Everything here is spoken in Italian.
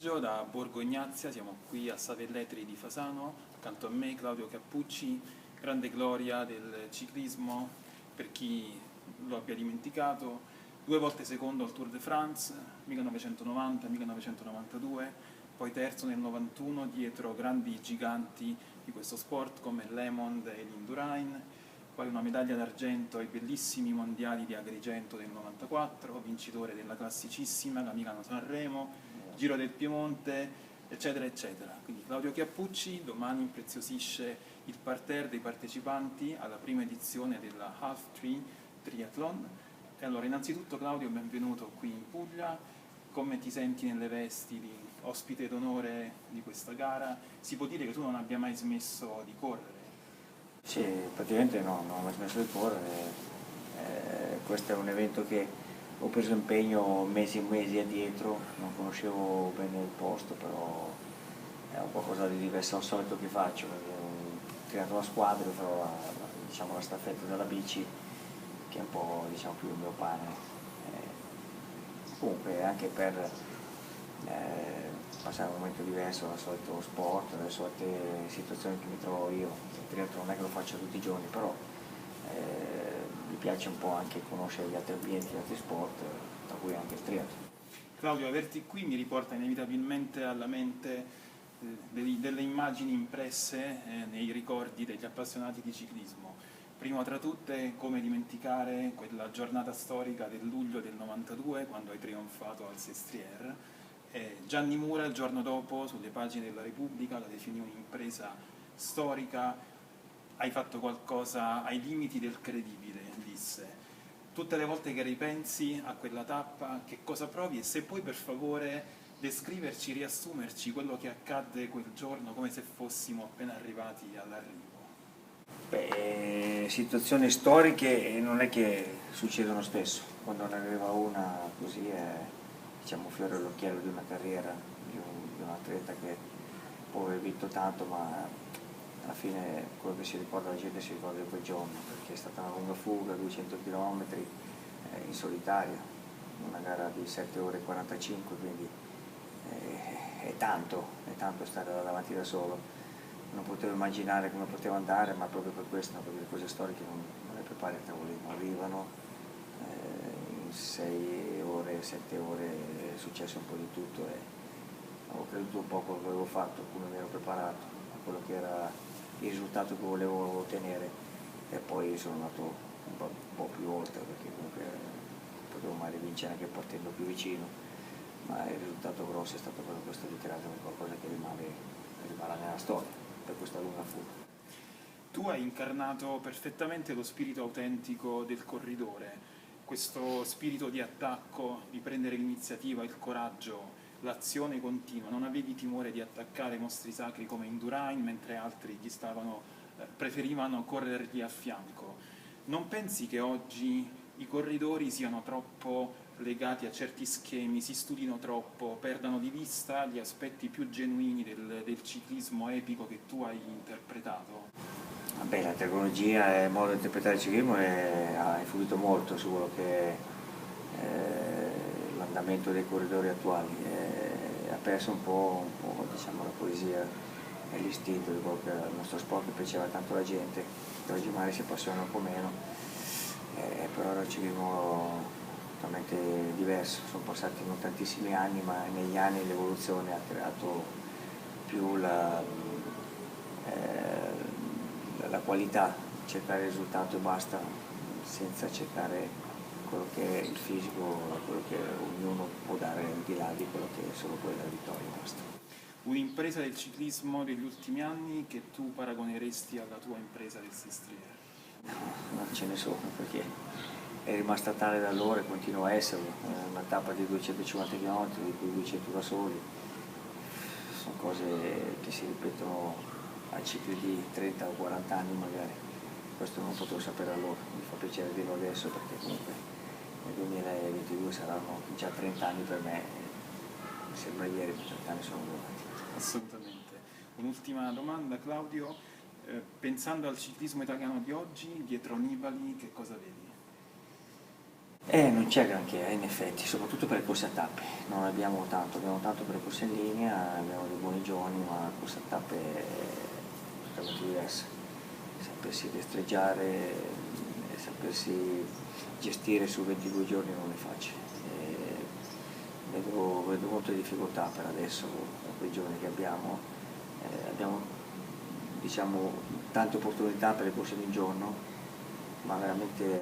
Da Borgo Ignazia, siamo qui a Savelletri di Fasano, accanto a me Claudio Cappucci, grande gloria del ciclismo, per chi lo abbia dimenticato, 2 volte secondo al Tour de France, 1990-1992, poi terzo nel 91 dietro grandi giganti di questo sport come Lemond e l'Indurain, poi una medaglia d'argento ai bellissimi mondiali di Agrigento del 94, vincitore della classicissima, la Milano-Sanremo, Giro del Piemonte, eccetera, eccetera. Quindi Claudio Chiappucci domani impreziosisce il parterre dei partecipanti alla prima edizione della Half Tri Triathlon. E allora, innanzitutto Claudio, benvenuto qui in Puglia. Come ti senti nelle vesti di ospite d'onore di questa gara? Si può dire che tu non abbia mai smesso di correre? Sì, praticamente no, non ho mai smesso di correre. Questo è un evento che ho preso impegno mesi e mesi addietro, non conoscevo bene il posto, però è un qualcosa di diverso dal solito che faccio, perché ho creato la squadra, io farò diciamo, la staffetta della bici, che è un po' diciamo, più il mio pane. Comunque anche per passare un momento diverso dal solito sport, dalle solite situazioni che mi trovo io. Il triathlon non è che lo faccio tutti i giorni, però mi piace un po' anche conoscere gli altri ambienti, gli altri sport, tra cui anche il triathlon. Claudio, averti qui mi riporta inevitabilmente alla mente delle immagini impresse nei ricordi degli appassionati di ciclismo. Prima tra tutte, come dimenticare quella giornata storica del luglio del 92, quando hai trionfato al Sestriere. Gianni Mura il giorno dopo, sulle pagine della Repubblica, la definì un'impresa storica. Hai fatto qualcosa ai limiti del credibile, disse. Tutte le volte che ripensi a quella tappa, che cosa provi? E se puoi per favore descriverci, riassumerci quello che accadde quel giorno come se fossimo appena arrivati all'arrivo. Beh, situazioni storiche non è che succedono spesso, quando ne arriva una così è diciamo, fiore all'occhiello di una carriera, di un atleta che può aver vinto tanto, ma alla fine quello che si ricorda la gente si ricorda di quel giorno, perché è stata una lunga fuga, 200 km in solitaria, una gara di 7 ore e 45, quindi è tanto stare davanti da solo. Non potevo immaginare come poteva andare, ma proprio per questo, perché le cose storiche non le prepari a tavolino, arrivano, in 6 ore, 7 ore è successo un po' di tutto e avevo creduto un po' a quello che avevo fatto, come mi ero preparato, a quello che era il risultato che volevo ottenere e poi sono andato un po' più oltre, perché comunque potevo magari vincere anche partendo più vicino, ma il risultato grosso è stato quello questo di tirarmi qualcosa che rimarrà nella storia per questa lunga fuga. Tu hai incarnato perfettamente lo spirito autentico del corridore, questo spirito di attacco, di prendere l'iniziativa, il coraggio, l'azione continua. Non avevi timore di attaccare mostri sacri come Indurain, mentre altri preferivano corrergli a fianco. Non pensi che oggi i corridori siano troppo legati a certi schemi, si studino troppo, perdano di vista gli aspetti più genuini del ciclismo epico che tu hai interpretato? Vabbè, la tecnologia e il modo di interpretare il ciclismo ha influito molto su quello che è l'andamento dei corridori attuali. Ha perso un po' diciamo, la poesia e l'istinto di quello che era il nostro sport che piaceva tanto alla gente, che oggi magari si appassiona un po' meno, però era un ciclismo totalmente diverso. Sono passati non tantissimi anni, ma negli anni l'evoluzione ha creato più la qualità, cercare il risultato e basta, senza cercare quello che è il fisico, quello che ognuno può dare al di là di quello che è solo poi la vittoria e basta. Un'impresa del ciclismo degli ultimi anni che tu paragoneresti alla tua impresa del Sestriere? No, non ce ne sono perché è rimasta tale da allora e continua a esserlo, una tappa di 250 km, di cui 200 da soli, sono cose che si ripetono a cicli di 30 o 40 anni magari, questo non potevo sapere allora, mi fa piacere dirlo adesso perché comunque nel 2022 saranno già 30 anni per me, mi sembra ieri, 30 anni sono volati. Assolutamente. Un'ultima domanda, Claudio. Pensando al ciclismo italiano di oggi, dietro Nibali, che cosa vedi? Non c'è granché, in effetti, soprattutto per le corse a tappe, non abbiamo tanto per le corse in linea, abbiamo dei buoni giorni, ma la corsa a tappe è totalmente diversa. Sapersi destreggiare e sapersi gestire su 22 giorni non è facile. Vedo molte difficoltà per adesso, con quei giorni che abbiamo. Abbiamo diciamo, tante opportunità per le corse di un giorno, ma veramente